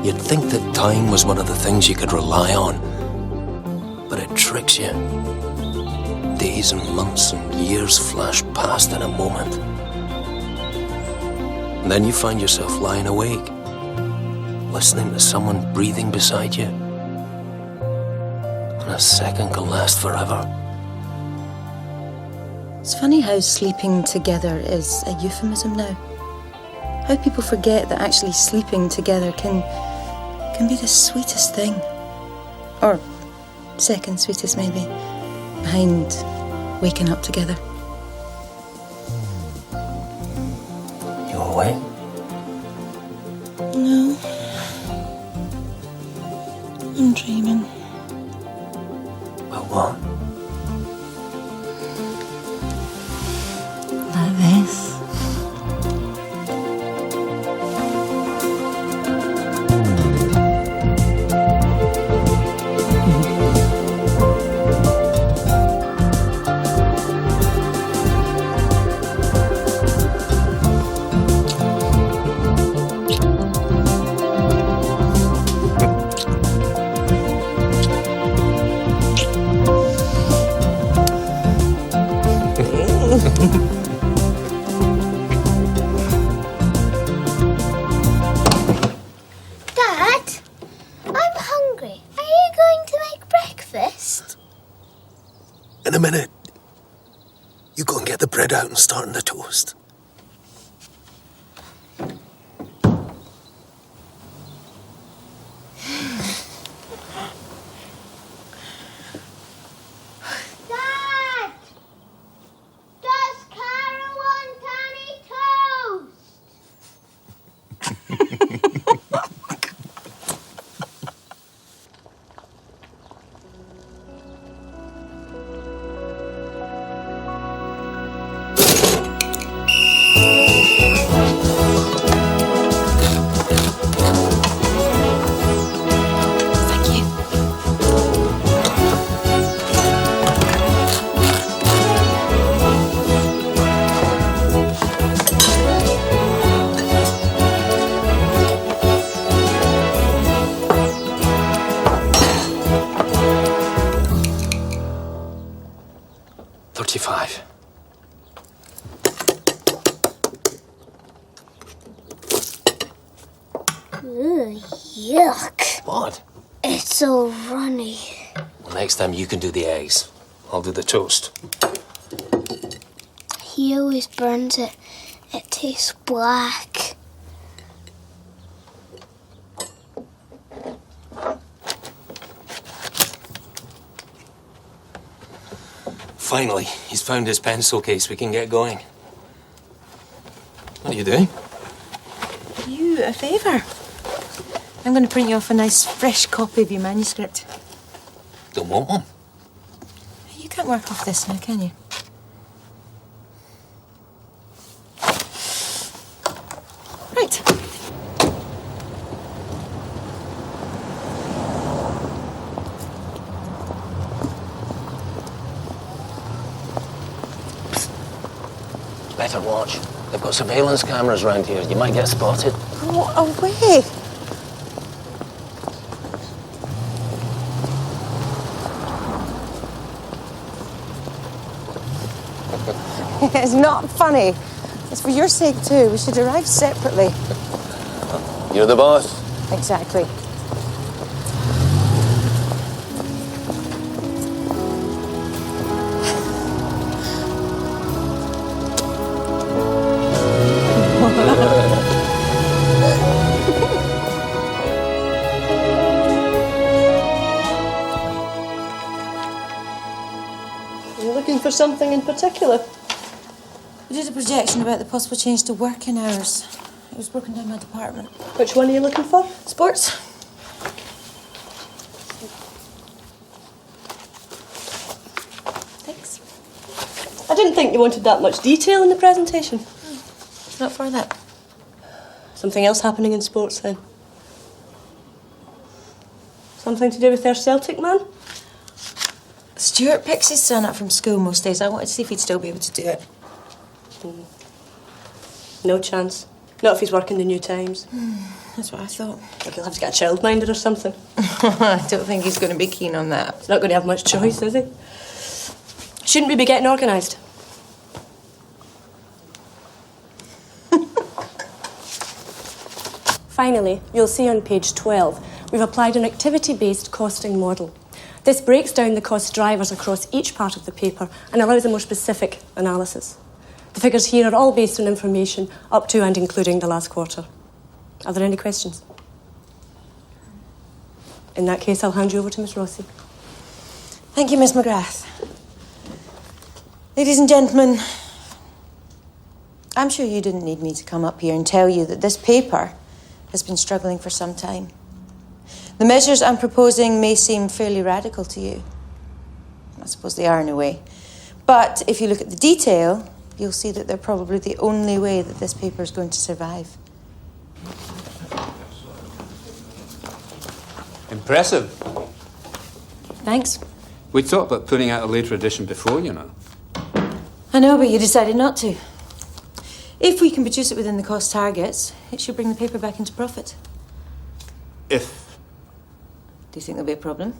You'd think that time was one of the things you could rely on, but it tricks you. Days and months and years flash past in a moment. And then you find yourself lying awake, listening to someone breathing beside you. And a second can last forever. It's funny how sleeping together is a euphemism now. How people forget that actually sleeping together can be the sweetest thing. Or second sweetest, maybe, behind waking up together. You awake? No. I'm dreaming. About what? Like this. Dad, I'm hungry. Are you going to make breakfast? In a minute. You go and get the bread out and start on the toast. Dad! Does Cara want any toast? Thank you. $35. Ooh, yuck. What? It's all runny. Well, next time you can do the eggs. I'll do the toast. He always burns it. It tastes black. Finally, he's found his pencil case. We can get going. What are you doing? You a favour. I'm going to print you off a nice fresh copy of your manuscript. Don't want one. You can't work off this now, can you? Right. Better watch. They've got surveillance cameras around here. You might get spotted. Go away. It's not funny. It's for your sake too. We should arrive separately. You're the boss. Exactly. Are you looking for something in particular? We did a projection about the possible change to working hours. It was broken down my department. Which one are you looking for? Sports. Thanks. I didn't think you wanted that much detail in the presentation. Not for that. Something else happening in sports then? Something to do with their Celtic man? Stuart picks his son up from school most days. I wanted to see if he'd still be able to do it. No chance. Not if he's working the New Times. That's what I thought. I think he'll have to get a childminder or something. I don't think he's going to be keen on that. He's not going to have much choice, is he? Shouldn't we be getting organised? Finally, you'll see on page 12, we've applied an activity-based costing model. This breaks down the cost drivers across each part of the paper and allows a more specific analysis. The figures here are all based on information up to and including the last quarter. Are there any questions? In that case, I'll hand you over to Miss Rossi. Thank you, Miss McGrath. Ladies and gentlemen, I'm sure you didn't need me to come up here and tell you that this paper has been struggling for some time. The measures I'm proposing may seem fairly radical to you. I suppose they are in a way. But if you look at the detail, you'll see that they're probably the only way that this paper is going to survive. Impressive. Thanks. We thought about putting out a later edition before, you know. I know, but you decided not to. If we can produce it within the cost targets, it should bring the paper back into profit. If. Do you think there'll be a problem?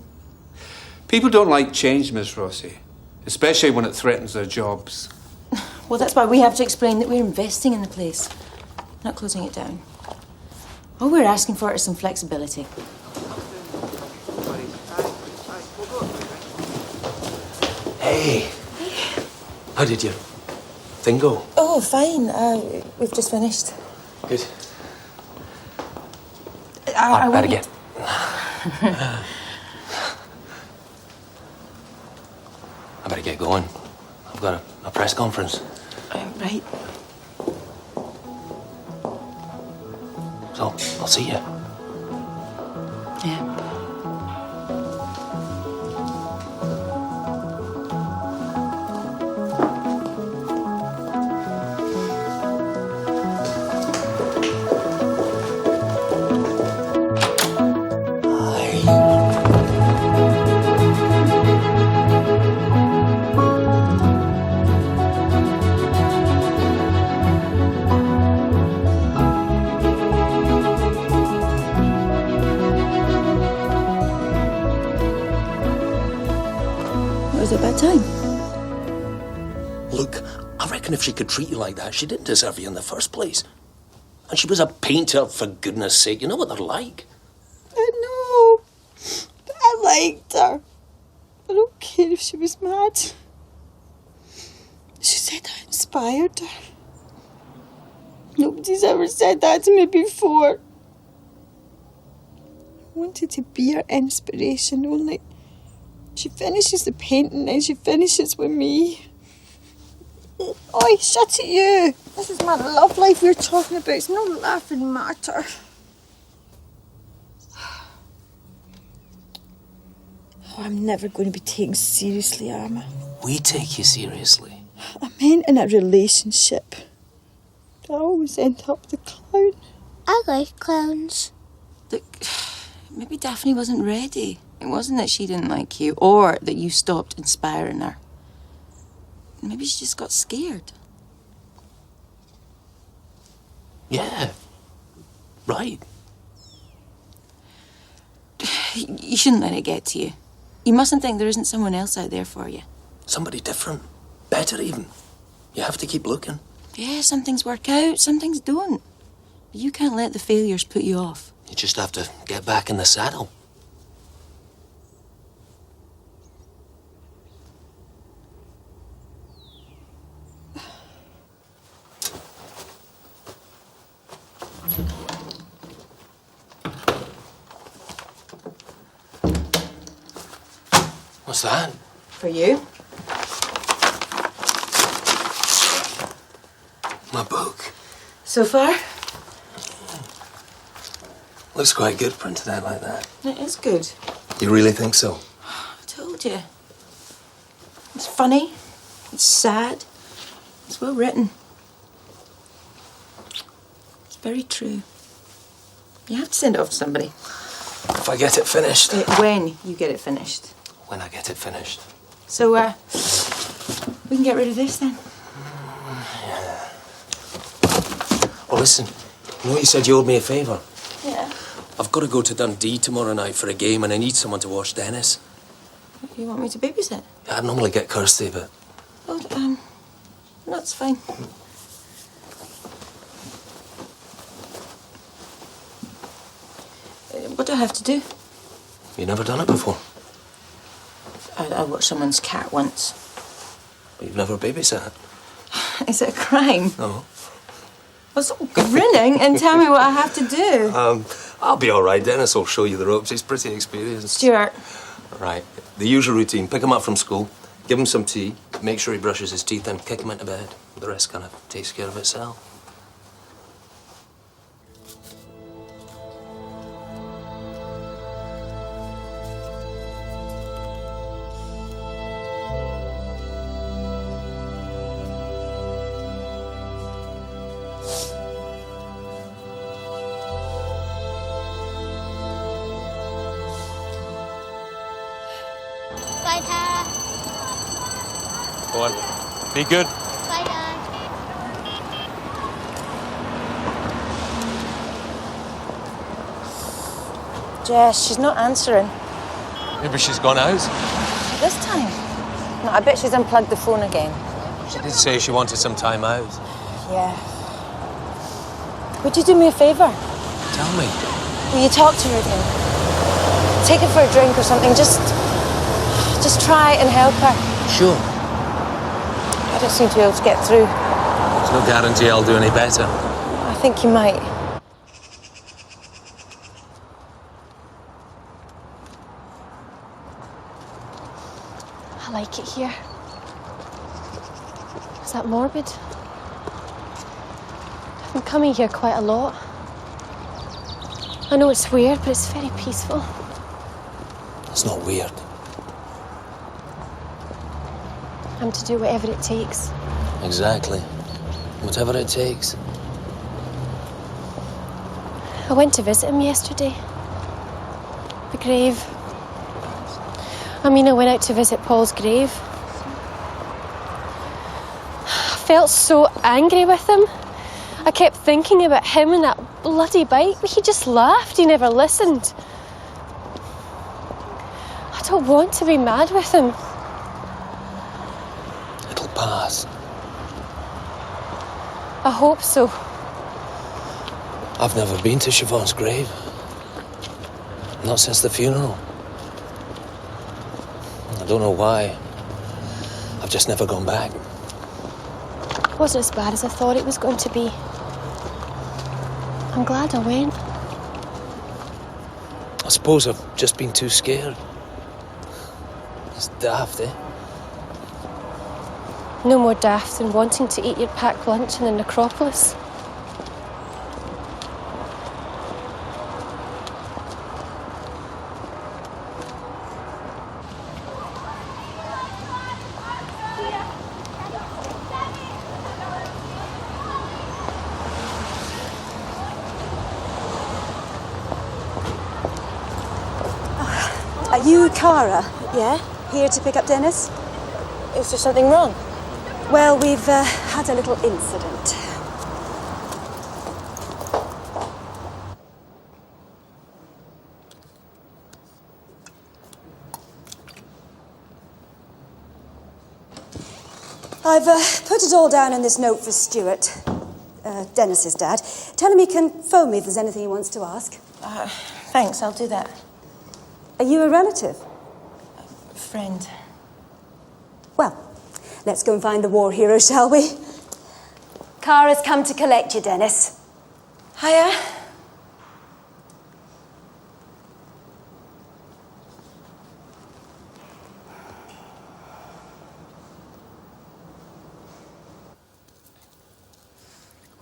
People don't like change, Miss Rossi, especially when it threatens their jobs. Well, that's why we have to explain that we're investing in the place, not closing it down. All we're asking for is some flexibility. Hey. How did your thing go? Oh, fine. We've just finished. Good. I better want get. I better get going. I've got a press conference. Right. So, I'll see you. Yeah. Was it bad time? Look, I reckon if she could treat you like that, she didn't deserve you in the first place. And she was a painter, for goodness sake. You know what they're like. I know. But I liked her. I don't care if she was mad. She said I inspired her. Nobody's ever said that to me before. I wanted to be her inspiration, only she finishes the painting and she finishes with me. Oi, shut it, you. This is my love life we're talking about. It's no laughing matter. Oh, I'm never going to be taken seriously, am I? We take you seriously. I meant in a relationship. I always end up the clown. I like clowns. Look, maybe Daphne wasn't ready. It wasn't that she didn't like you or that you stopped inspiring her. Maybe she just got scared. Yeah. Right. You shouldn't let it get to you. You mustn't think there isn't someone else out there for you. Somebody different. Better even. You have to keep looking. Yeah, some things work out, some things don't. But you can't let the failures put you off. You just have to get back in the saddle. What's that? For you? My book. So far? Looks quite good printed out like that. It is good. You really think so? I told you. It's funny. It's sad. It's well written. It's very true. You have to send it off to somebody. If I get it finished. When you get it finished. When I get it finished. So, we can get rid of this then. Oh, listen. You know what you said you owed me a favour? Yeah? I've got to go to Dundee tomorrow night for a game and I need someone to watch Dennis. You want me to babysit? I normally get Kirsty, but... Oh, that's fine. What do I have to do? You've never done it before. I watched someone's cat once. You've never babysat. Is it a crime? No. Well, stop grinning and tell me what I have to do. I'll be all right. Dennis will show you the ropes. He's pretty experienced. Stuart. Right. The usual routine. Pick him up from school, give him some tea, make sure he brushes his teeth and kick him into bed. The rest kind of takes care of itself. Bye, Tara. Go on. Be good. Bye, Dad. Jess, she's not answering. Maybe she's gone out. This time? No, I bet she's unplugged the phone again. She did say she wanted some time out. Yeah. Would you do me a favour? Tell me. Will you talk to her again? Take her for a drink or something. Just try and help her. Sure. I don't seem to be able to get through. There's no guarantee I'll do any better. I think you might. I like it here. Is that morbid? I've been coming here quite a lot. I know it's weird, but it's very peaceful. It's not weird. I'm to do whatever it takes. Exactly. Whatever it takes. I went to visit him yesterday. The grave. I mean, I went out to visit Paul's grave. I felt so angry with him. I kept thinking about him and that bloody bike, but he just laughed. He never listened. I don't want to be mad with him. It'll pass. I hope so. I've never been to Siobhan's grave. Not since the funeral. I don't know why. I've just never gone back. It wasn't as bad as I thought it was going to be. I'm glad I went. I suppose I've just been too scared. It's daft, eh? No more daft than wanting to eat your packed lunch in the necropolis. Are you Cara? Yeah? Here to pick up Dennis? Is there something wrong? Well, we've had a little incident. I've put it all down in this note for Stuart, Dennis's dad. Tell him he can phone me if there's anything he wants to ask. Thanks, I'll do that. Are you a relative? Friend. Well, let's go and find the war hero, shall we? Cara's come to collect you, Dennis. Hiya.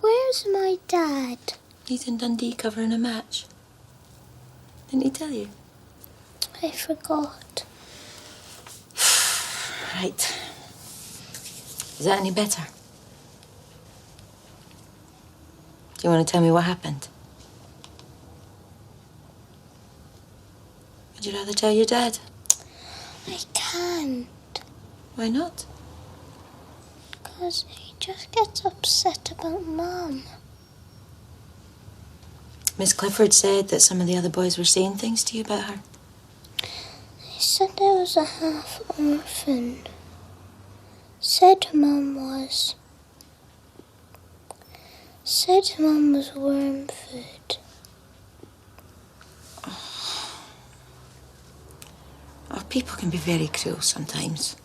Where's my dad? He's in Dundee covering a match. Didn't he tell you? I forgot. Right. Is that any better? Do you want to tell me what happened? Would you rather tell your dad? I can't. Why not? Because he just gets upset about Mum. Miss Clifford said that some of the other boys were saying things to you about her. They said I was a half orphan. Said Mum was worm food. Oh, people can be very cruel sometimes.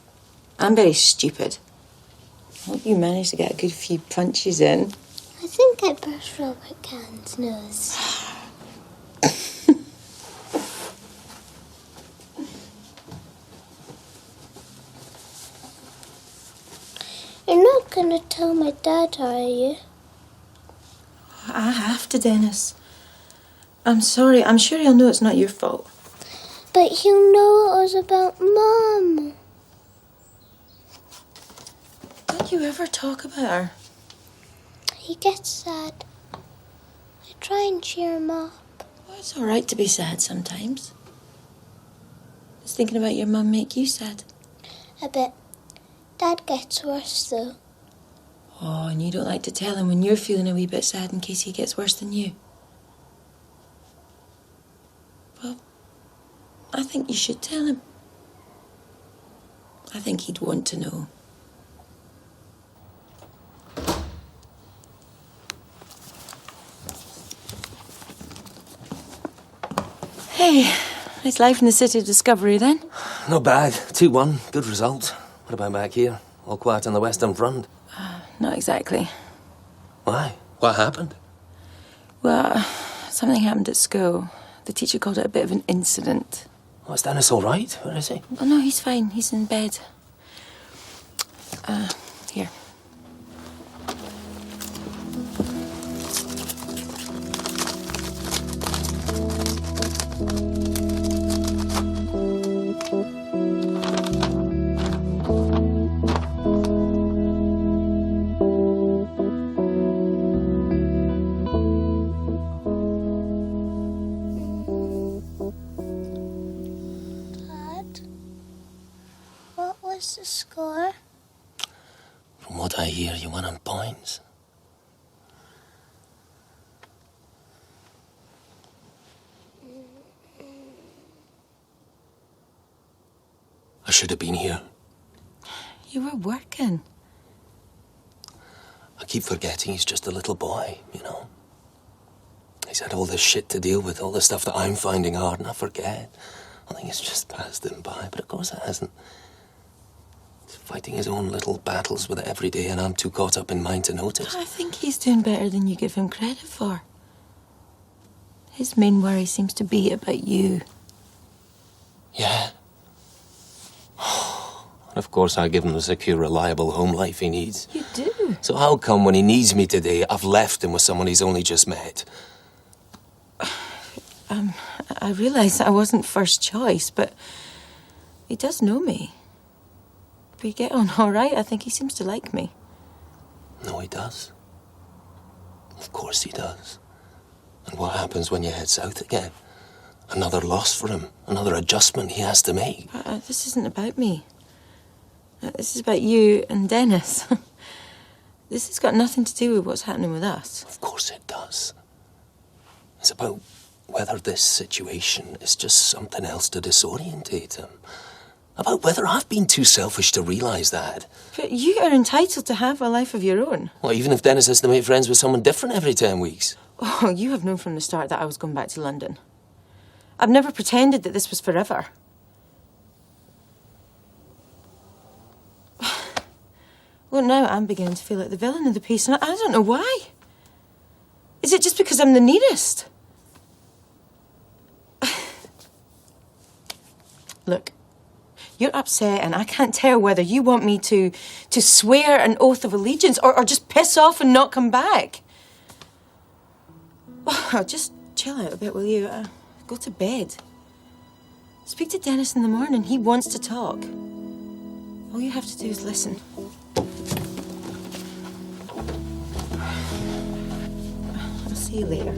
I'm very stupid. I hope you managed to get a good few punches in. I think I burst Robert Can's nose. You're not gonna tell my dad, are you? I have to, Dennis. I'm sorry. I'm sure he'll know it's not your fault. But he'll know it was about Mum. Don't you ever talk about her? He gets sad. I try and cheer him up. Well, it's all right to be sad sometimes. Does thinking about your mum make you sad? A bit. Dad gets worse, though. Oh, and you don't like to tell him when you're feeling a wee bit sad in case he gets worse than you. Well, I think you should tell him. I think he'd want to know. Hey, it's life in the city of Discovery then? Not bad. 2-1. Good result. What about back here? All quiet on the Western Front? Not exactly. Why? What happened? Well, something happened at school. The teacher called it a bit of an incident. Oh, is Dennis all right? Where is he? Oh, no, he's fine. He's in bed. Here. What's the score? From what I hear, you won on points. I should have been here. You were working. I keep forgetting he's just a little boy, you know. He's had all this shit to deal with, all the stuff that I'm finding hard, and I forget. I think it's just passed him by, but of course it hasn't. He's fighting his own little battles with it every day, and I'm too caught up in mine to notice. I think he's doing better than you give him credit for. His main worry seems to be about you. Yeah. And of course I give him the secure, reliable home life he needs. You do? So how come when he needs me today, I've left him with someone he's only just met? I realise I wasn't first choice, but he does know me. We get on all right. I think he seems to like me. No, he does. Of course he does. And what happens when you head south again? Another loss for him, another adjustment he has to make. This isn't about me. This is about you and Dennis. This has got nothing to do with what's happening with us. Of course it does. It's about whether this situation is just something else to disorientate him. About whether I've been too selfish to realise that. But you are entitled to have a life of your own. Well, even if Dennis has to make friends with someone different every 10 weeks. Oh, you have known from the start that I was going back to London. I've never pretended that this was forever. Well, now I'm beginning to feel like the villain of the piece, and I don't know why. Is it just because I'm the nearest? Look, you're upset, and I can't tell whether you want me to swear an oath of allegiance or just piss off and not come back. Oh, just chill out a bit, will you? Go to bed. Speak to Dennis in the morning. He wants to talk. All you have to do is listen. I'll see you later.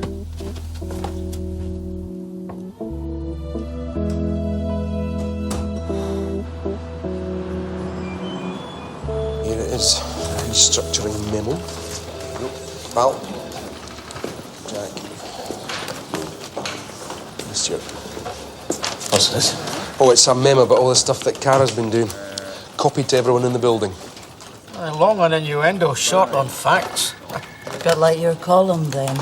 Here it is, restructuring memo. Val, Jack, Stuart. What's this? Oh, it's a memo about all the stuff that Cara's been doing. Copied to everyone in the building. Long on innuendo, short on facts. Bit like your column, then.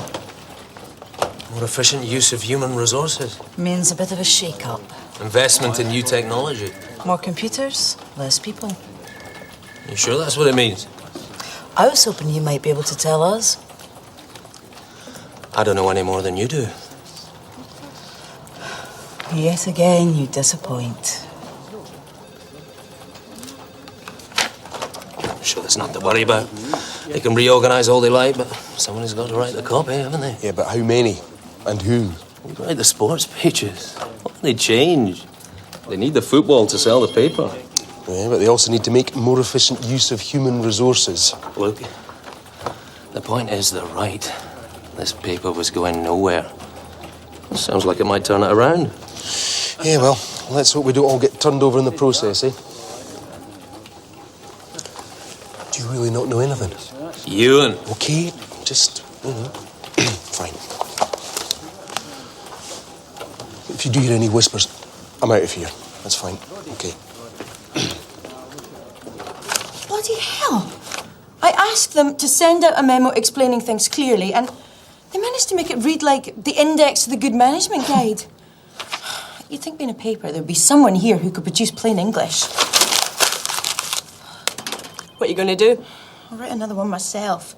More efficient use of human resources. Means a bit of a shake-up. Investment in new technology. More computers, less people. You sure that's what it means? I was hoping you might be able to tell us. I don't know any more than you do. Yet again, you disappoint. I'm sure there's nothing to worry about. They can reorganise all they like, but someone has got to write the copy, haven't they? Yeah, but how many? And who? They write the sports pages. What can they change? They need the football to sell the paper. Yeah, but they also need to make more efficient use of human resources. Look, the point is they're right. This paper was going nowhere. Sounds like it might turn it around. Yeah, well, let's hope we don't all get turned over in the process, eh? Do you really not know anything? Ewan. Okay, just, you know. Fine. If you do hear any whispers, I'm out of here. That's fine. Okay. Bloody hell! I asked them to send out a memo explaining things clearly, and they managed to make it read like the index to the Good Management Guide. You'd think being a paper, there'd be someone here who could produce plain English. What are you going to do? I'll write another one myself.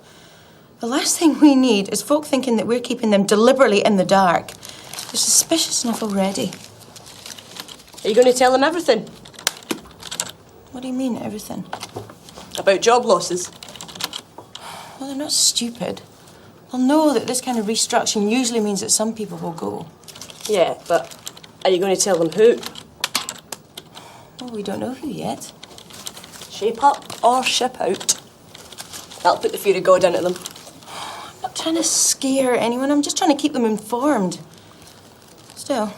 The last thing we need is folk thinking that we're keeping them deliberately in the dark. They're suspicious enough already. Are you going to tell them everything? What do you mean, everything? About job losses? Well, they're not stupid. They'll know that this kind of restructuring usually means that some people will go. Yeah, but are you going to tell them who? Well, we don't know who yet. Shape up or ship out. That'll put the fear of God into them. I'm not trying to scare anyone. I'm just trying to keep them informed. Still,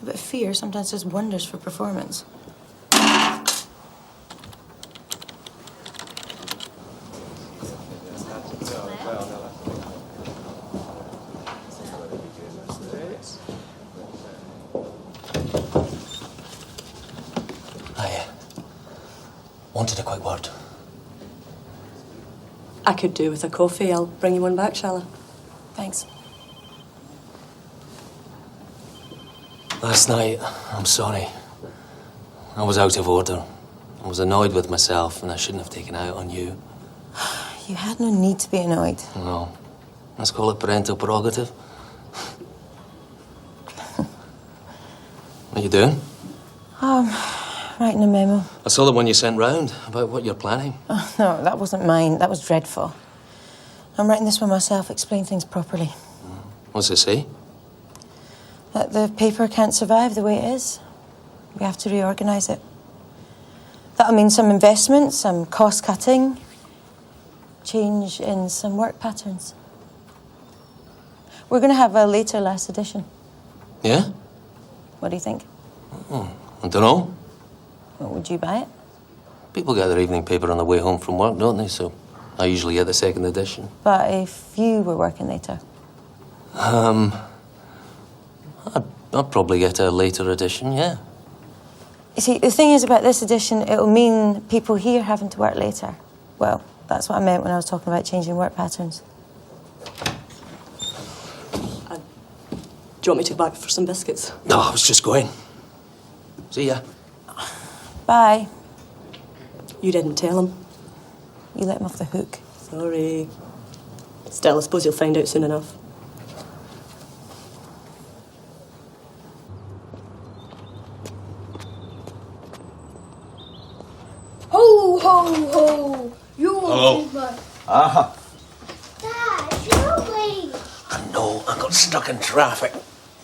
a bit of fear sometimes does wonders for performance. I wanted a quick word. I could do with a coffee. I'll bring you one back, shall I? Thanks. Last night, I'm sorry. I was out of order. I was annoyed with myself, and I shouldn't have taken it out on you. You had no need to be annoyed. No. Let's call it parental prerogative. What are you doing? Writing a memo. I saw the one you sent round about what you're planning. Oh, no, that wasn't mine. That was dreadful. I'm writing this one myself, explain things properly. What's it say? That the paper can't survive the way it is. We have to reorganise it. That'll mean some investment, some cost cutting, change in some work patterns. We're going to have a later last edition. Yeah? What do you think? Oh, I don't know. Well, would you buy it? People get their evening paper on the way home from work, don't they? So I usually get the second edition. But if you were working later? I'd probably get a later edition, yeah. You see, the thing is about this edition, it'll mean people here having to work later. Well, that's what I meant when I was talking about changing work patterns. Do you want me to go back for some biscuits? No, I was just going. See ya. Bye. You didn't tell him. You let him off the hook. Sorry. Still, I suppose you'll find out soon enough. Ho, ho, ho! You Hello. Aha. Dad, you're late. I know, I got stuck in traffic.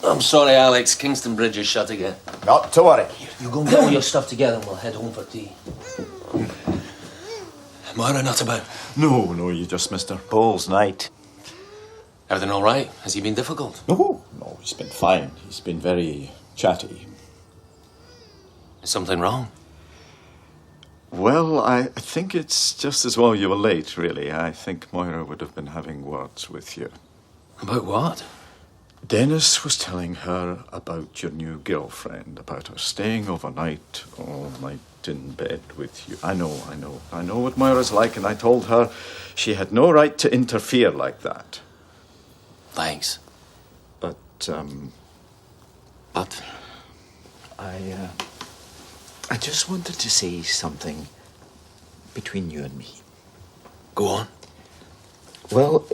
I'm sorry, Alex. Kingston Bridge is shut again. Not to worry. You go and get all your stuff together and we'll head home for tea. Moira not about? No, you just Mr. Paul's night. Everything all right? Has he been difficult? No, he's been fine. He's been very chatty. Is something wrong? Well, I think it's just as well you were late, really. I think Moira would have been having words with you. About what? Dennis was telling her about your new girlfriend, about her staying overnight, all night in bed with you. I know what Moira's like, and I told her she had no right to interfere like that. Thanks. But, I just wanted to say something between you and me. Go on. Well,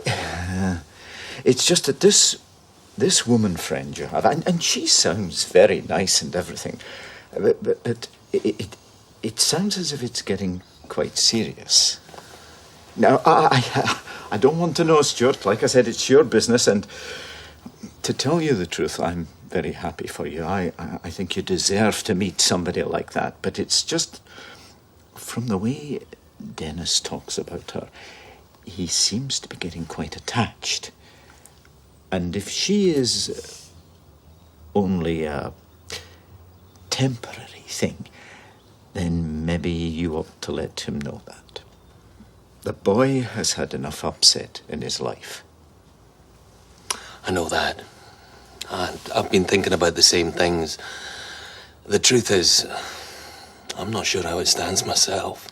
it's just that this woman friend you have, and she sounds very nice and everything, but it sounds as if it's getting quite serious. Now, I don't want to know, Stuart. Like I said, it's your business, and to tell you the truth, I'm very happy for you. I think you deserve to meet somebody like that, but it's just from the way Dennis talks about her, he seems to be getting quite attached. And if she is only a temporary thing, then maybe you ought to let him know that. The boy has had enough upset in his life. I know that. And I've been thinking about the same things. The truth is, I'm not sure how it stands myself.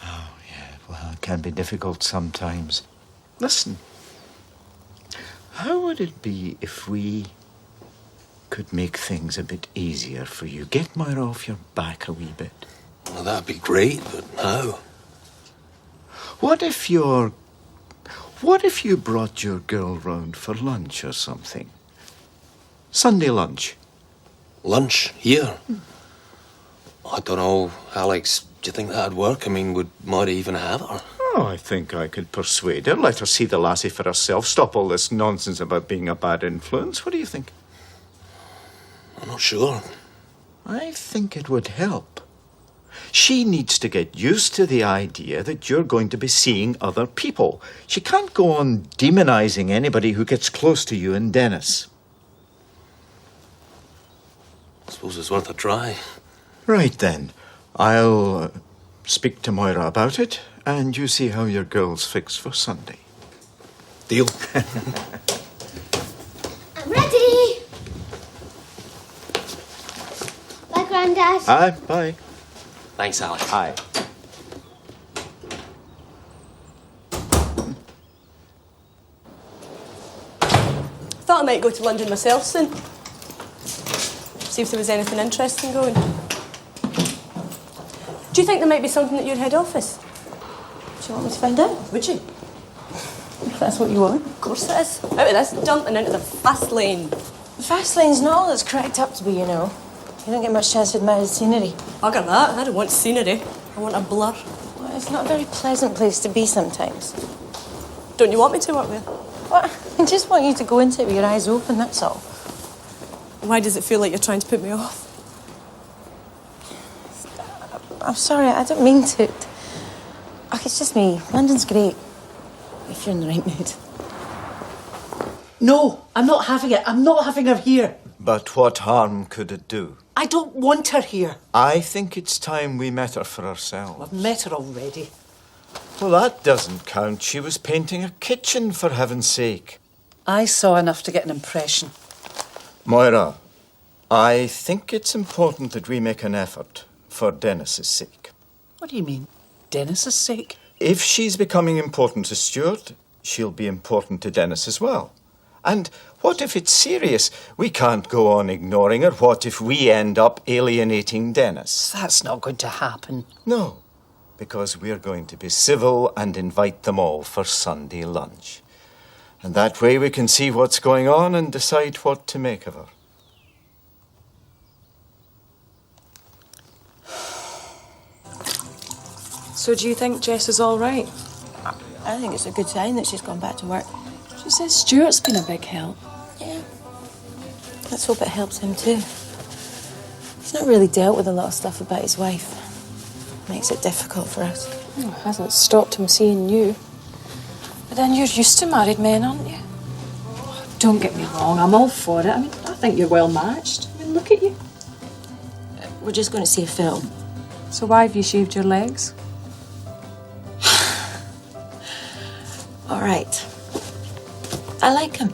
Oh, yeah, well, it can be difficult sometimes. Listen, how would it be if we could make things a bit easier for you? Get Moira off your back a wee bit. Well, that'd be great, but how? What if you brought your girl round for lunch or something? Sunday lunch. Lunch? Here? I don't know, Alex. Do you think that'd work? I mean, would Moira even have her? Oh, I think I could persuade her. Let her see the lassie for herself. Stop all this nonsense about being a bad influence. What do you think? I'm not sure. I think it would help. She needs to get used to the idea that you're going to be seeing other people. She can't go on demonizing anybody who gets close to you and Dennis. I suppose it's worth a try. Right then. I'll speak to Moira about it, and you see how your girl's fixed for Sunday. Deal. I'm ready. Bye, Grandad. Aye, bye. Thanks, Alex. Aye. Thought I might go to London myself soon. See if there was anything interesting going. Do you think there might be something at your head office? Do you want me to find out? Would you? If that's what you want. Of course it is. Out of this, jumping into the fast lane. The fast lane's not all it's cracked up to be, you know. You don't get much chance to admire the scenery. Bugger that. I don't want scenery. I want a blur. Well, it's not a very pleasant place to be sometimes. Don't you want me to work there? What? I just want you to go into it with your eyes open, that's all. Why does it feel like you're trying to put me off? I'm sorry, I don't mean to. Oh, it's just me. London's great, if you're in the right mood. No, I'm not having it. I'm not having her here. But what harm could it do? I don't want her here. I think it's time we met her for ourselves. I've met her already. Well, that doesn't count. She was painting a kitchen, for heaven's sake. I saw enough to get an impression. Moira, I think it's important that we make an effort for Dennis's sake. What do you mean? Dennis's sake? If she's becoming important to Stuart, she'll be important to Dennis as well. And what if it's serious? We can't go on ignoring her. What if we end up alienating Dennis? That's not going to happen. No, because we're going to be civil and invite them all for Sunday lunch. And that way we can see what's going on and decide what to make of her. So do you think Jess is all right? I think it's a good sign that she's gone back to work. She says Stuart's been a big help. Yeah. Let's hope it helps him too. He's not really dealt with a lot of stuff about his wife. Makes it difficult for us. Well, it hasn't stopped him seeing you. But then you're used to married men, aren't you? Don't get me wrong, I'm all for it. I mean, I think you're well matched. I mean, look at you. We're just going to see a film. So why have you shaved your legs? All right. I like him.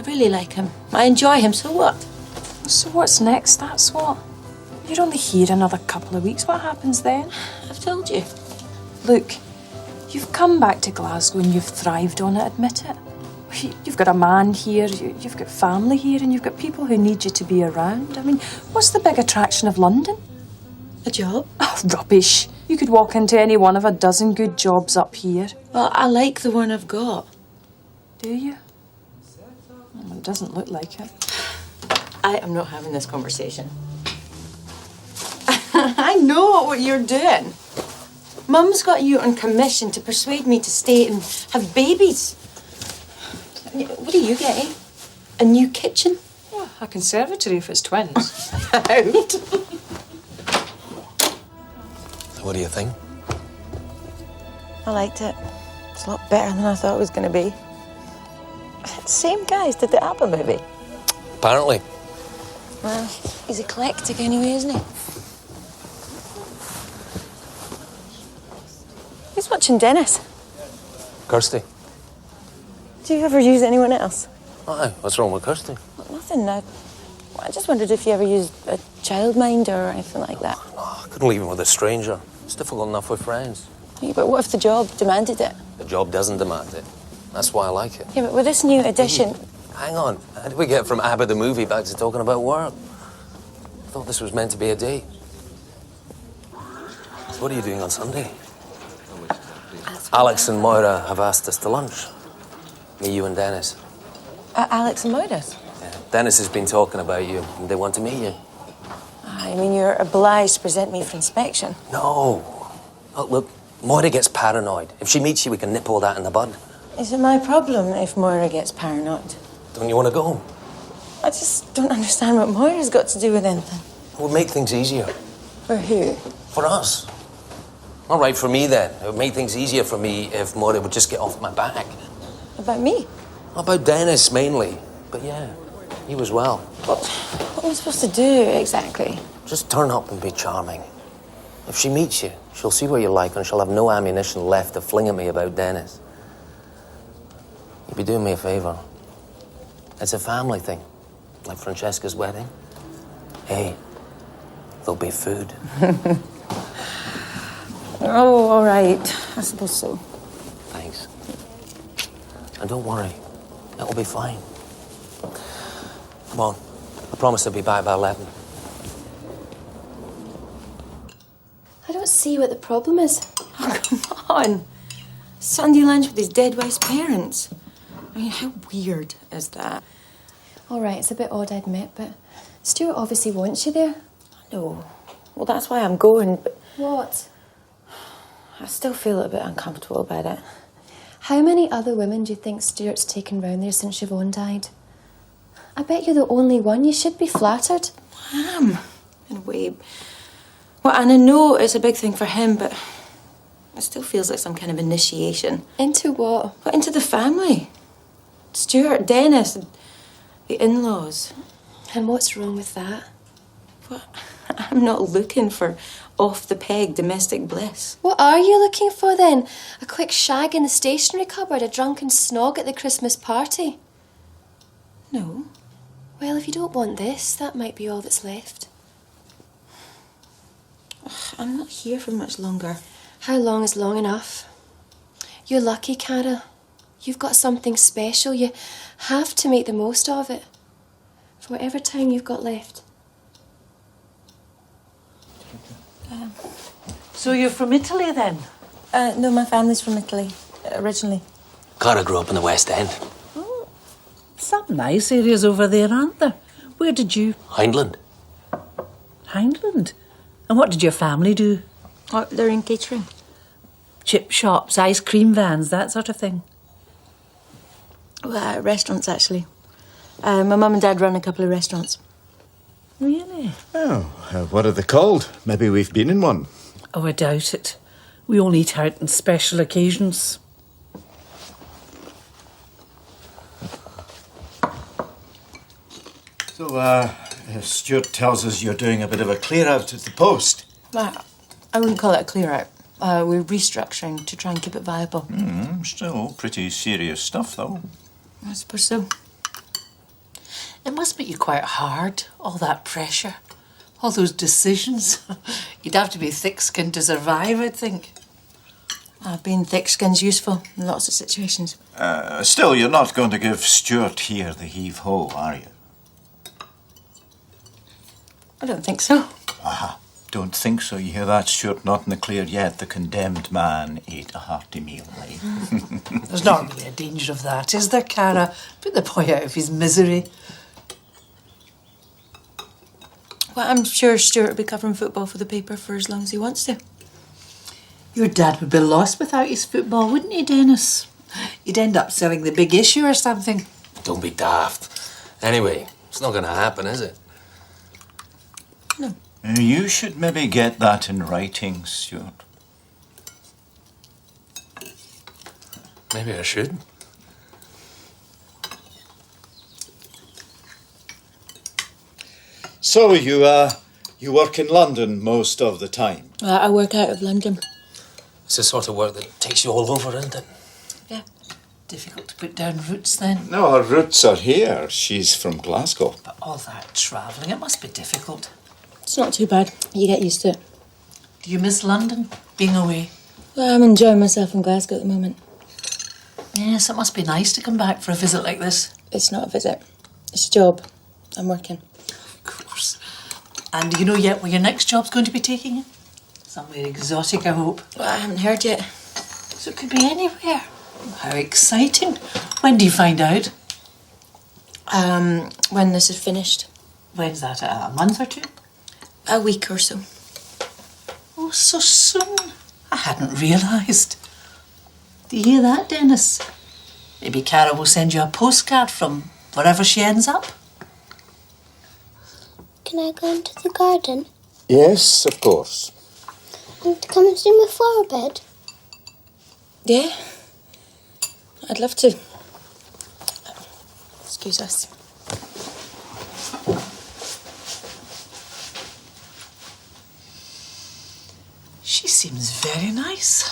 really like him. I enjoy him, so what? So what's next, that's what? You're only here another couple of weeks. What happens then? I've told you. Look, you've come back to Glasgow and you've thrived on it, admit it. You've got a man here, you've got family here, and you've got people who need you to be around. I mean, what's the big attraction of London? A job? Oh, rubbish. You could walk into any one of a dozen good jobs up here. Well, I like the one I've got. Do you? Well, it doesn't look like it. I am not having this conversation. I know what you're doing. Mum's got you on commission to persuade me to stay and have babies. What are you getting? A new kitchen? Well, a conservatory if it's twins. Out. What do you think? I liked it. It's a lot better than I thought it was going to be. Same guys did the ABBA movie. Apparently. Well, he's eclectic anyway, isn't he? Who's watching Dennis? Kirsty. Do you ever use anyone else? Aye, what's wrong with Kirsty? Well, nothing. I just wondered if you ever used a childminder or anything like that. No, I couldn't leave him with a stranger. It's difficult enough with friends. Yeah, but what if the job demanded it? The job doesn't demand it. That's why I like it. Yeah, but with this new addition... Hang on. How did we get from ABBA the movie back to talking about work? I thought this was meant to be a date. So what are you doing on Sunday? Alex and Moira have asked us to lunch. Me, you and Dennis. Alex and Moira's? Yeah. Dennis has been talking about you and they want to meet you. I mean, you're obliged to present me for inspection. No. Oh, look, Moira gets paranoid. If she meets you, we can nip all that in the bud. Is it my problem if Moira gets paranoid? Don't you want to go? I just don't understand what Moira's got to do with anything. It would make things easier. For who? For us. All right, for me then. It would make things easier for me if Moira would just get off my back. About me? About Dennis, mainly. But yeah, you as well. What am I supposed to do, exactly? Just turn up and be charming. If she meets you, she'll see what you like and she'll have no ammunition left to fling at me about Dennis. You'd be doing me a favour. It's a family thing, like Francesca's wedding. Hey, there'll be food. Oh, all right. I suppose so. Thanks. And don't worry, it'll be fine. Come on, I promise I'll be back by 11. I don't see what the problem is. Oh, come on. Sunday lunch with his dead wife's parents. I mean, how weird is that? All right, it's a bit odd, I admit, but Stuart obviously wants you there. No. Well, that's why I'm going, but... What? I still feel a bit uncomfortable about it. How many other women do you think Stuart's taken round there since Siobhan died? I bet you're the only one. You should be flattered. I am, in a way. Well, and I know it's a big thing for him, but it still feels like some kind of initiation. Into what? Well, into the family. Stuart, Dennis, the in-laws. And what's wrong with that? Well, I'm not looking for off-the-peg domestic bliss. What are you looking for then? A quick shag in the stationery cupboard, a drunken snog at the Christmas party? No. Well, if you don't want this, that might be all that's left. I'm not here for much longer. How long is long enough? You're lucky, Cara. You've got something special. You have to make the most of it. For whatever time you've got left. So you're from Italy then? No, my family's from Italy, originally. Cara grew up in the West End. Oh, some nice areas over there, aren't there? Where did you... Hindland. Hindland? And what did your family do? Oh, they're in catering. Chip shops, ice cream vans, that sort of thing? Well, restaurants, actually. My mum and dad run a couple of restaurants. Really? Oh, what are they called? Maybe we've been in one. Oh, I doubt it. We only eat out on special occasions. So, Stuart tells us you're doing a bit of a clear-out at the post. Well, I wouldn't call it a clear-out. We're restructuring to try and keep it viable. Still pretty serious stuff, though. I suppose so. It must make you quite hard, all that pressure, all those decisions. You'd have to be thick-skinned to survive, I'd think. Being thick-skin's useful in lots of situations. Still, you're not going to give Stuart here the heave-ho, are you? I don't think so. Aha. Don't think so. You hear that, Stuart? Not in the clear yet. The condemned man ate a hearty meal, eh? There's not really a danger of that, is there, Cara? Put the boy out of his misery. Well, I'm sure Stuart will be covering football for the paper for as long as he wants to. Your dad would be lost without his football, wouldn't he, Dennis? You'd end up selling the big issue or something. Don't be daft. Anyway, it's not going to happen, is it? No. You should maybe get that in writing, Stuart. Maybe I should. So, you work in London most of the time? I work out of London. It's the sort of work that takes you all over, isn't it? Yeah. Difficult to put down roots, then. No, her roots are here. She's from Glasgow. But all that travelling, it must be difficult. It's not too bad. You get used to it. Do you miss London, being away? Well, I'm enjoying myself in Glasgow at the moment. Yes, it must be nice to come back for a visit like this. It's not a visit. It's a job. I'm working. Of course. And do you know yet where your next job's going to be taking you? Somewhere exotic, I hope. Well, I haven't heard yet. So it could be anywhere. How exciting. When do you find out? When this is finished. When's that? A month or two? A week or so. Oh, so soon. I hadn't realised. Do you hear that, Dennis? Maybe Cara will send you a postcard from wherever she ends up. Can I go into the garden? Yes, of course. And come and see my flower bed? Yeah. I'd love to. Excuse us. She seems very nice.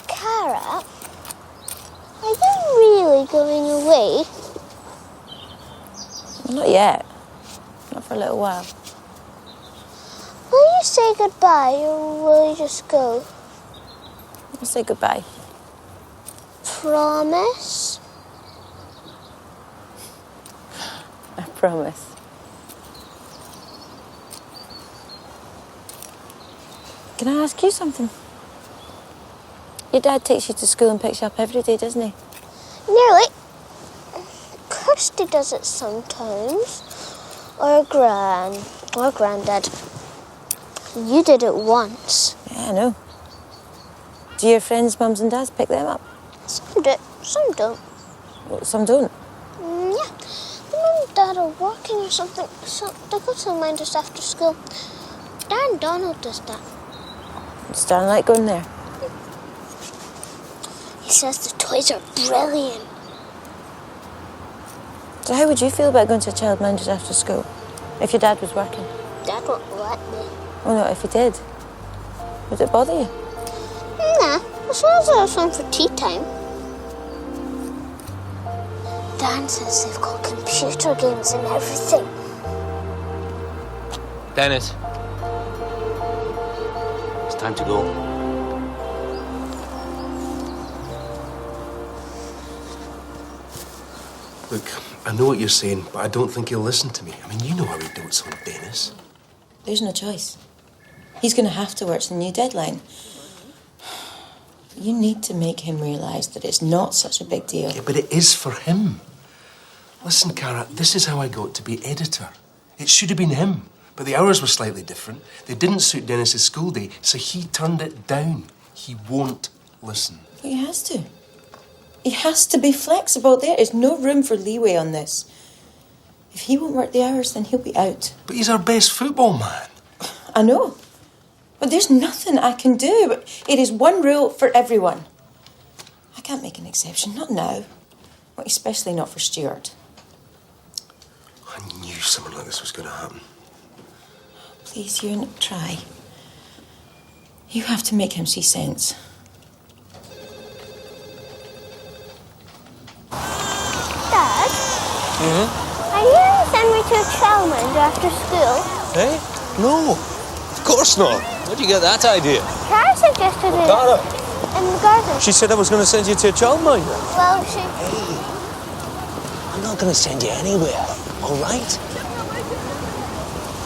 Cara, are you really going away? Well, not yet. Not for a little while. Will you say goodbye or will you just go? I'll say goodbye. Promise? I promise. Can I ask you something? Your dad takes you to school and picks you up every day, doesn't he? Nearly. Kirsty does it sometimes. Or Granddad. You did it once. Yeah, I know. Do your friends' mums and dads pick them up? Some do, some don't. Well, some don't. Yeah. The mum and dad are working or something, so they go to the minders after school. Darren Donald does that. Does Darren like going there? He says the toys are brilliant. So how would you feel about going to childminders after school, if your dad was working? Dad won't let me. Oh no, if he did. Would it bother you? Nah, as long as I have time for tea time. Dan says they've got computer games and everything. Dennis. It's time to go. Look, I know what you're saying, but I don't think he'll listen to me. I mean, you know how he dotes on Dennis. There's no choice. He's going to have to work to the new deadline. You need to make him realise that it's not such a big deal. Yeah, but it is for him. Listen, Cara, this is how I got to be editor. It should have been him, but the hours were slightly different. They didn't suit Dennis's school day, so he turned it down. He won't listen. But he has to. He has to be flexible. There is no room for leeway on this. If he won't work the hours, then he'll be out. But he's our best football man. I know. But there's nothing I can do. It is one rule for everyone. I can't make an exception, not now. Well, especially not for Stuart. I knew something like this was going to happen. Please, Ewan, try. You have to make him see sense. Are you going to send me to a childminder after school? Eh? No, of course not. Where'd you get that idea? Cara suggested it. Cara? In the garden. She said I was going to send you to a childminder. Well, she... I'm not going to send you anywhere, all right?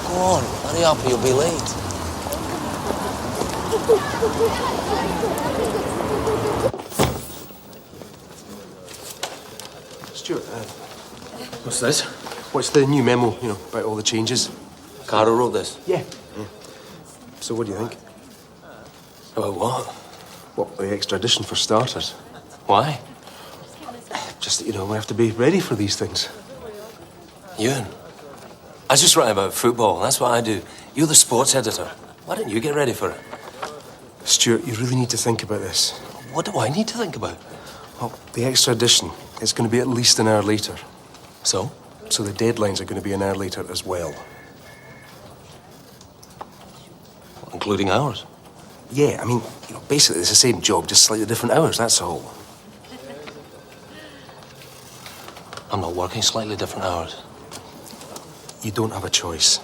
Go on, hurry up, you'll be late. Stuart, what's this? What's the new memo, about all the changes? Cara wrote this. Yeah. So what do you think? About what? Well, the extradition for starters. Why? Just, we have to be ready for these things. Ewan, I just write about football. That's what I do. You're the sports editor. Why don't you get ready for it? Stuart, you really need to think about this. What do I need to think about? Well, the extradition, it's going to be at least an hour later. So? So the deadlines are going to be an hour later as well. Including ours? Yeah, I mean, basically it's the same job, just slightly different hours, that's all. I'm not working slightly different hours. You don't have a choice.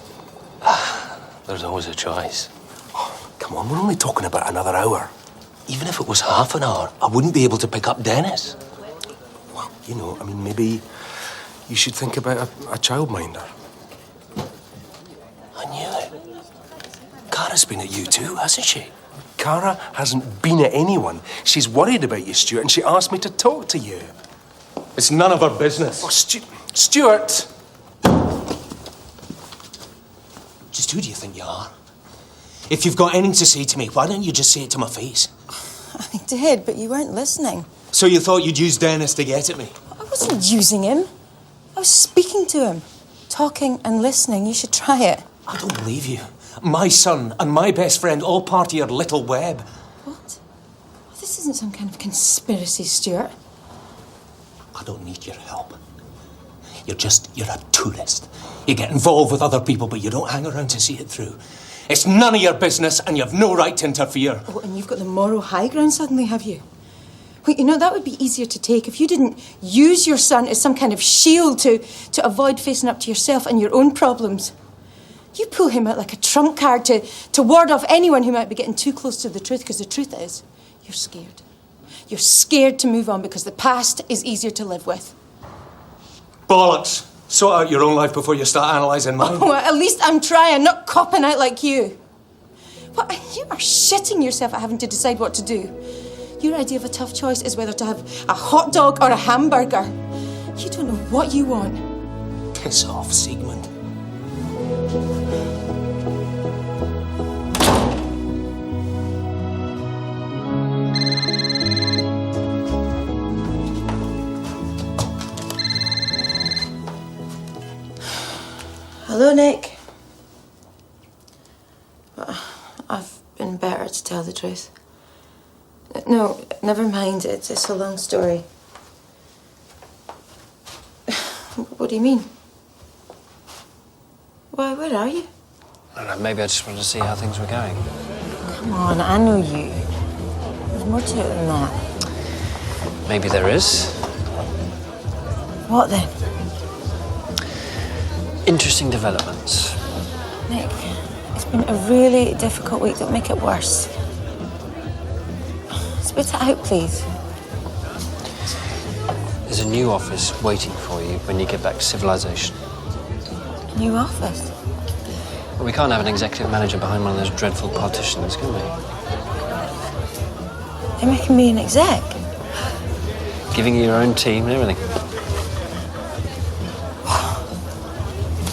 There's always a choice. Oh, come on, we're only talking about another hour. Even if it was half an hour, I wouldn't be able to pick up Dennis. Well, maybe you should think about a childminder. I knew it. Cara's been at you too, hasn't she? Cara hasn't been at anyone. She's worried about you, Stuart, and she asked me to talk to you. It's none of her business. Oh, Stuart! Just who do you think you are? If you've got anything to say to me, why don't you just say it to my face? I did, but you weren't listening. So you thought you'd use Dennis to get at me? I wasn't using him. I was speaking to him. Talking and listening. You should try it. I don't believe you. My son and my best friend all part of your little web. What? Oh, this isn't some kind of conspiracy, Stuart. I don't need your help. You're a tourist. You get involved with other people, but you don't hang around to see it through. It's none of your business, and you've no right to interfere. Oh, and you've got the moral high ground suddenly, have you? Well, that would be easier to take if you didn't use your son as some kind of shield to avoid facing up to yourself and your own problems. You pull him out like a trump card to ward off anyone who might be getting too close to the truth, because the truth is, you're scared. You're scared to move on because the past is easier to live with. Bollocks! Sort out your own life before you start analysing mine. Oh, well, at least I'm trying, not copping out like you. What? You are shitting yourself at having to decide what to do. Your idea of a tough choice is whether to have a hot dog or a hamburger. You don't know what you want. Piss off, Sigmund. Hello, Nick. I've been better, to tell the truth. No, never mind. It's a long story. What do you mean? Why, where are you? I don't know, maybe I just wanted to see how things were going. Come on, I know you. There's more to it than that. Maybe there is. What then? Interesting developments. Nick, it's been a really difficult week. Don't make it worse. Spit it out, please. There's a new office waiting for you when you get back to civilization. A new office? But we can't have an executive manager behind one of those dreadful partitions, can we? You're making me an exec. Giving you your own team and everything.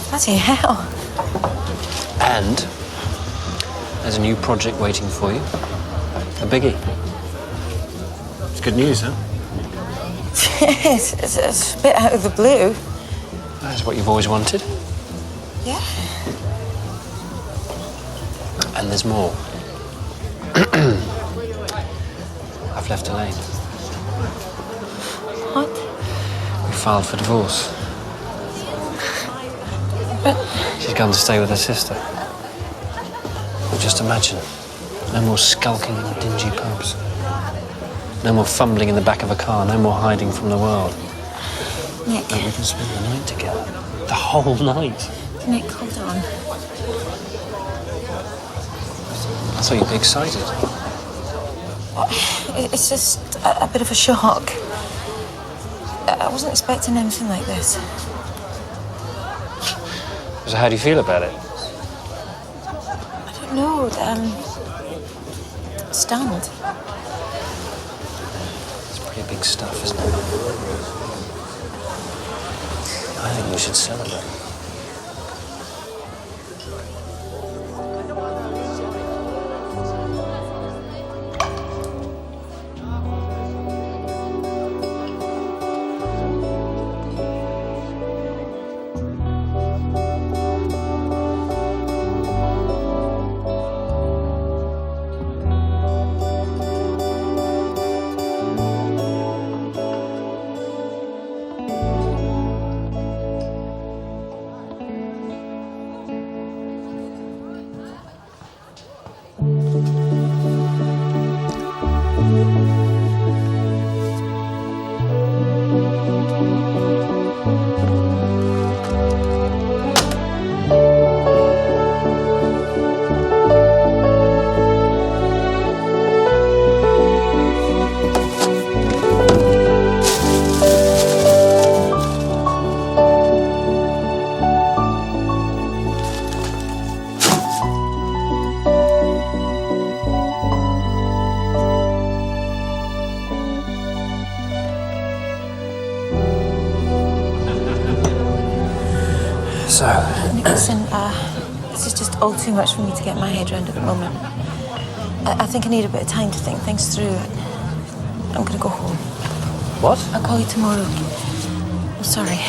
Bloody hell. And there's a new project waiting for you. A biggie. It's good news, huh? Yes, it's a bit out of the blue. That's what you've always wanted. Yeah. And there's more. I've left Elaine. What? We filed for divorce. But She's gone to stay with her sister. Well, just imagine. No more skulking in dingy pubs. No more fumbling in the back of a car. No more hiding from the world. Nick. That we can spend the night together. The whole night. Nick, hold on. I thought you'd be excited. It's just a bit of a shock. I wasn't expecting anything like this. So how do you feel about it? I don't know. Stunned. It's pretty big stuff, isn't it? I think we should celebrate. So... Listen, this is just all too much for me to get my head around at the moment. I think I need a bit of time to think things through. I'm gonna go home. What? I'll call you tomorrow. I'm sorry.